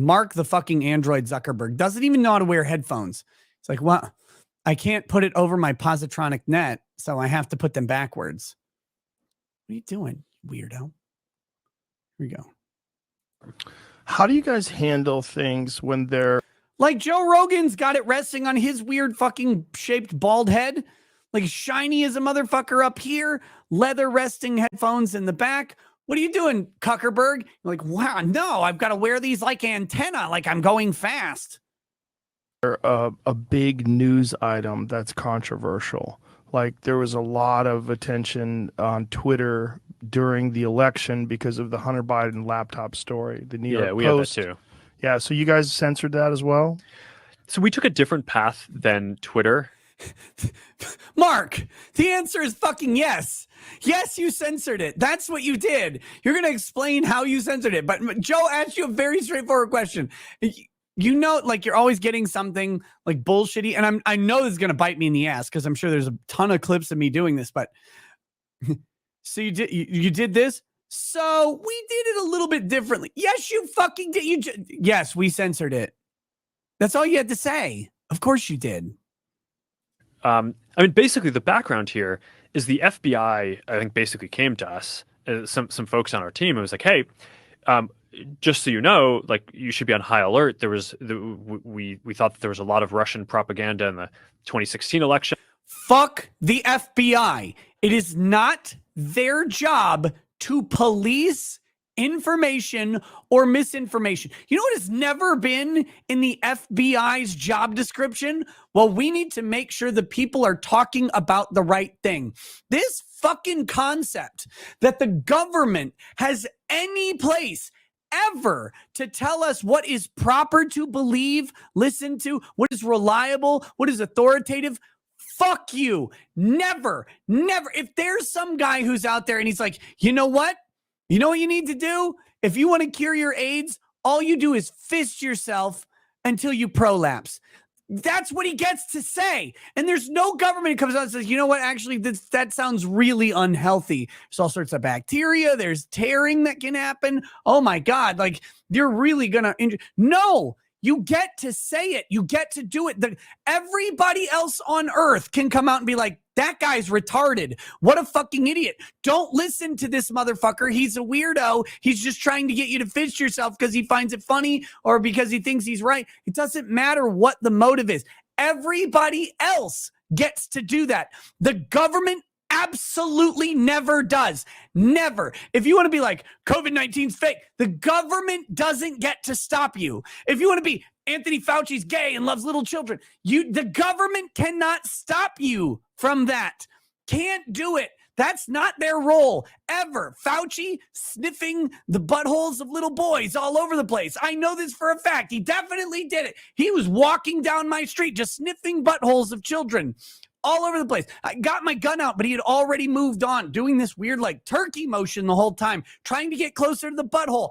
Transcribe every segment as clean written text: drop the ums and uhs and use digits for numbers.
Mark, the fucking Android Zuckerberg, doesn't even know how to wear headphones. It's like, well, I can't put it over my positronic net, so I have to put them backwards. What are you doing, weirdo? Here we go. How do you guys handle things when they're like Joe Rogan's got it resting on his weird fucking shaped bald head, like shiny as a motherfucker up here, leather resting headphones in the back. What are you doing, Zuckerberg? Like, wow, no, I've got to wear these like antenna, like I'm going fast. a big news item that's controversial? Like there was a lot of attention on Twitter during the election because of the Hunter Biden laptop story. The New York we Post. have that too. Yeah, so you guys censored that as well? So we took a different path than Twitter. Mark, the answer is fucking yes. Yes, you censored it. That's what you did. You're going to explain how you censored it. But Joe asked you a very straightforward question. You know, like you're always getting something like bullshitty. And I know this is going to bite me in the ass because I'm sure there's a ton of clips of me doing this. But so you did this. So we did it a little bit differently. Yes, you fucking did. Yes, we censored it. That's all you had to say. Of course you did. I mean, basically, the background here is the FBI, I think, basically came to us, some folks on our team, and was like, hey, just so you know, like, you should be on high alert. There was, we thought that there was a lot of Russian propaganda in the 2016 election. Fuck the FBI. It is not their job to police information or misinformation. You know what has never been in the FBI's job description? Well, we need to make sure the people are talking about the right thing. This fucking concept that the government has any place ever to tell us what is proper to believe, listen to, what is reliable, what is authoritative. Fuck you. Never. If there's some guy who's out there and he's like, you know what? You know what you need to do? If you want to cure your AIDS, all you do is fist yourself until you prolapse. That's what he gets to say. And there's no government that comes out and says, you know what? Actually, that sounds really unhealthy. There's all sorts of bacteria. There's tearing that can happen. Oh my God. Like you're really going to injure. No. You get to say it. You get to do it. Everybody else on earth can come out and be like, that guy's retarded. What a fucking idiot. Don't listen to this motherfucker. He's a weirdo. He's just trying to get you to fist yourself because he finds it funny or because he thinks he's right. It doesn't matter what the motive is. Everybody else gets to do that. The government absolutely never does. Never. If you want to be like, COVID-19's fake, the government doesn't get to stop you. If you want to be Anthony Fauci's gay and loves little children, the government cannot stop you from that. Can't do it. That's not their role ever. Fauci sniffing the buttholes of little boys all over the place. I know this for a fact. He definitely did it. He was walking down my street just sniffing buttholes of children all over the place. I got my gun out, but he had already moved on, doing this weird like turkey motion the whole time, trying to get closer to the butthole.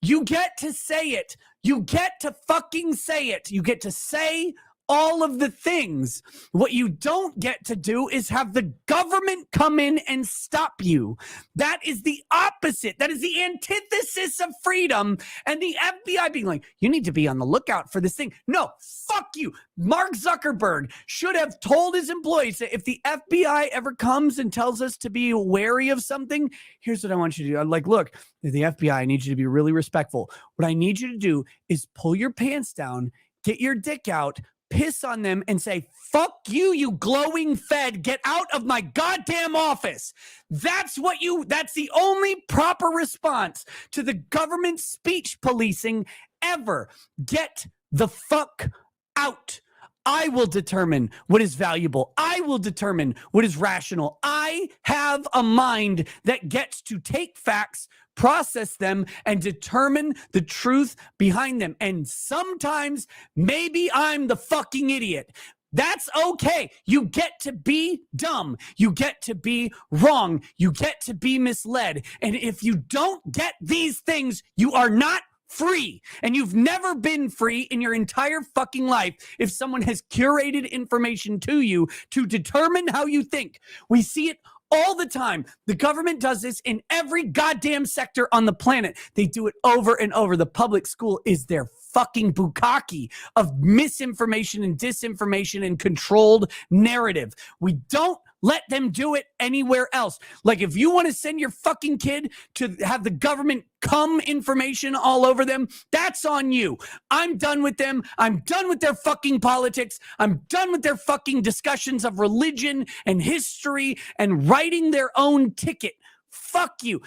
You get to say it. You get to fucking say it. You get to say all of the things. What you don't get to do is have the government come in and stop you. That is the opposite. That is the antithesis of freedom. And the FBI being like, you need to be on the lookout for this thing. No, fuck you. Mark Zuckerberg should have told his employees that if the FBI ever comes and tells us to be wary of something, here's what I want you to do. I'm like, look, the FBI, I need you to be really respectful. What I need you to do is pull your pants down, get your dick out, piss on them and say, fuck you, you glowing Fed, get out of my goddamn office. That's the only proper response to the government speech policing ever. Get the fuck out. I will determine what is valuable. I will determine what is rational. I have a mind that gets to take facts, process them, and determine the truth behind them. And sometimes maybe I'm the fucking idiot. That's okay. You get to be dumb. You get to be wrong. You get to be misled. And if you don't get these things, you are not free. And you've never been free in your entire fucking life if someone has curated information to you to determine how you think. We see it all the time. The government does this in every goddamn sector on the planet. They do it over and over. The public school is their fucking bukkake of misinformation and disinformation and controlled narrative. We don't let them do it anywhere else. Like, if you want to send your fucking kid to have the government cum information all over them, that's on you. I'm done with them. I'm done with their fucking politics. I'm done with their fucking discussions of religion and history and writing their own ticket. Fuck you.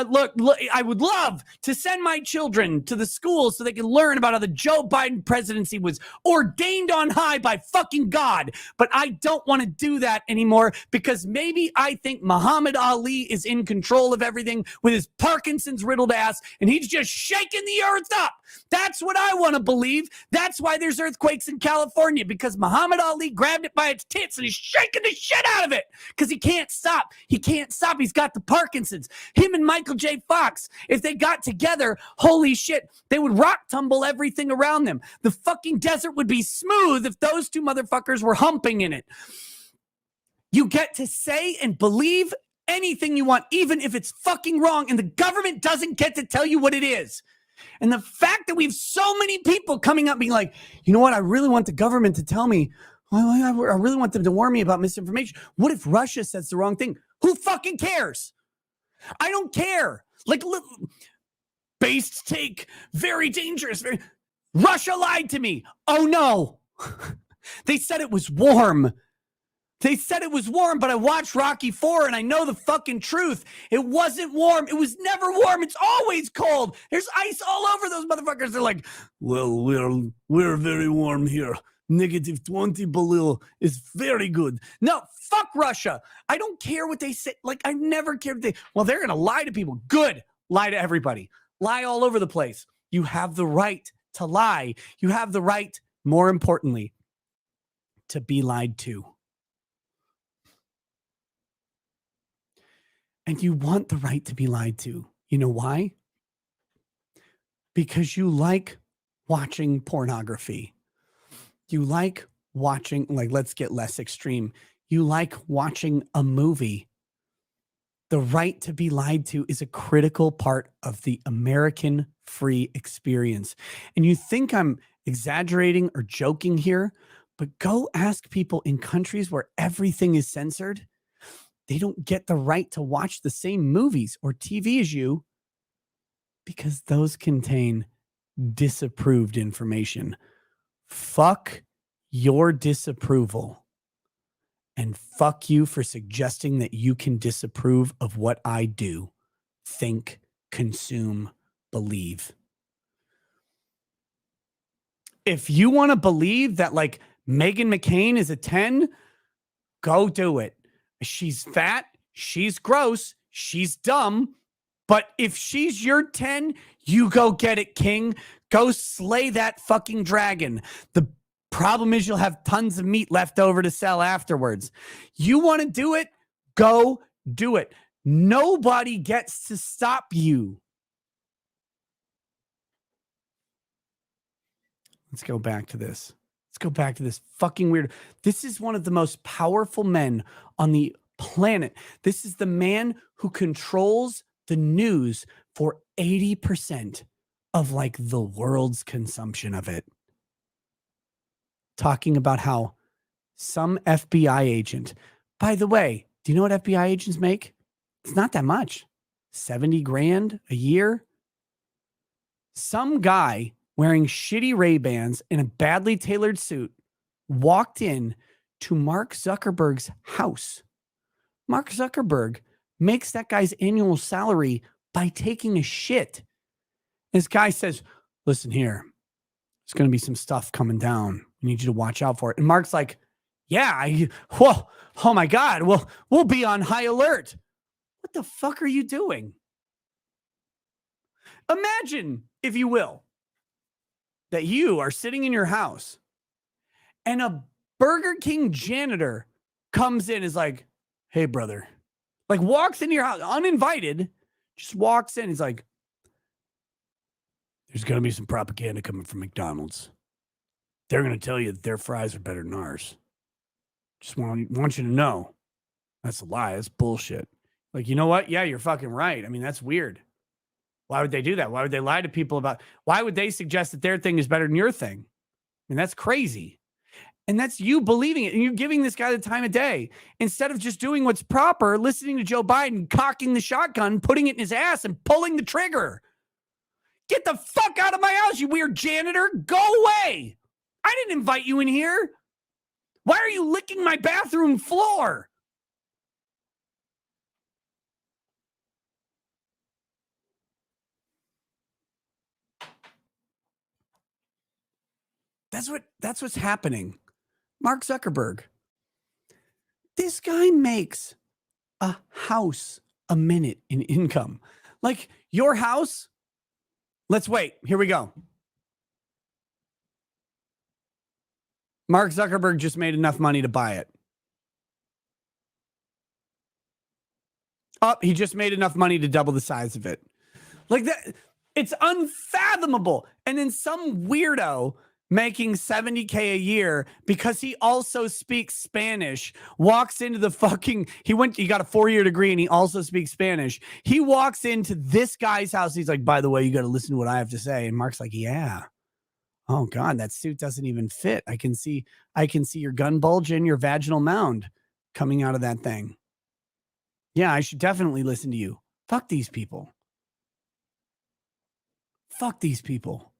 Look, I would love to send my children to the school so they can learn about how the Joe Biden presidency was ordained on high by fucking God. But I don't want to do that anymore because maybe I think Muhammad Ali is in control of everything with his Parkinson's riddled ass and he's just shaking the earth up. That's what I want to believe. That's why there's earthquakes in California, because Muhammad Ali grabbed it by its tits and he's shaking the shit out of it because he can't stop. He can't stop. He's got the Parkinson's. Him and Michael J. Fox, if they got together, holy shit, they would rock tumble everything around them. The fucking desert would be smooth if those two motherfuckers were humping in it. You get to say and believe anything you want, even if it's fucking wrong, and the government doesn't get to tell you what it is. And the fact that we have so many people coming up being like, you know what, I really want the government to tell me, I really want them to warn me about misinformation. What if Russia says the wrong thing? Who fucking cares? I don't care. Like, based take, very dangerous. Russia lied to me. Oh no. They said it was warm. They said it was warm, but I watched Rocky IV and I know the fucking truth. It wasn't warm. It was never warm. It's always cold. There's ice all over those motherfuckers. They're like, well, we're very warm here. -20 below is very good. No, fuck Russia. I don't care what they say. Like, I never cared. Well, they're going to lie to people. Good. Lie to everybody. Lie all over the place. You have the right to lie. You have the right, more importantly, to be lied to. And you want the right to be lied to. You know why? Because you like watching pornography. You like watching, like, let's get less extreme. You like watching a movie. The right to be lied to is a critical part of the American free experience. And you think I'm exaggerating or joking here, but go ask people in countries where everything is censored. They don't get the right to watch the same movies or TV as you because those contain disapproved information. Fuck your disapproval. And fuck you for suggesting that you can disapprove of what I do, think, consume, believe. If you want to believe that, like, Meghan McCain is a 10, go do it. She's fat, she's gross, she's dumb, but if she's your 10, you go get it, king. Go slay that fucking dragon. The problem is you'll have tons of meat left over to sell afterwards. You want to do it? Go do it. Nobody gets to stop you. Let's go back to this. Let's go back to this fucking weird. This is one of the most powerful men on the planet. This is the man who controls the news for 80% of, like, the world's consumption of it. Talking about how some FBI agent, by the way, do you know what FBI agents make? It's not that much. 70 grand a year. Some guy wearing shitty Ray-Bans in a badly tailored suit walked in to Mark Zuckerberg's house. Mark Zuckerberg makes that guy's annual salary by taking a shit. This guy says, listen here, there's going to be some stuff coming down. I need you to watch out for it. And Mark's like, yeah, oh my God, we'll be on high alert. What the fuck are you doing? Imagine, if you will, that you are sitting in your house and a Burger King janitor comes in, is like, hey, brother, like, walks into your house uninvited, just walks in. He's like, there's going to be some propaganda coming from McDonald's. They're going to tell you that their fries are better than ours. Just want you to know. That's a lie. That's bullshit. Like, you know what? Yeah, you're fucking right. I mean, that's weird. Why would they do that? Why would they lie to people about, why would they suggest that their thing is better than your thing? I mean, that's crazy. And that's you believing it. And you're giving this guy the time of day instead of just doing what's proper, listening to Joe Biden, cocking the shotgun, putting it in his ass and pulling the trigger. Get the fuck out of my house, you weird janitor. Go away. I didn't invite you in here. Why are you licking my bathroom floor? That's what's happening. Mark Zuckerberg. This guy makes a house a minute in income. Like your house. Let's wait. Here we go. Mark Zuckerberg just made enough money to buy it. Oh, he just made enough money to double the size of it. Like that. It's unfathomable. And then some weirdo making $70K a year because he also speaks Spanish, walks into the fucking, he got a 4-year degree and he also speaks Spanish. He walks into this guy's house. He's like, by the way, you got to listen to what I have to say. And Mark's like, yeah. Oh God, that suit doesn't even fit. I can see your gun bulge and your vaginal mound coming out of that thing. Yeah, I should definitely listen to you. Fuck these people. Fuck these people.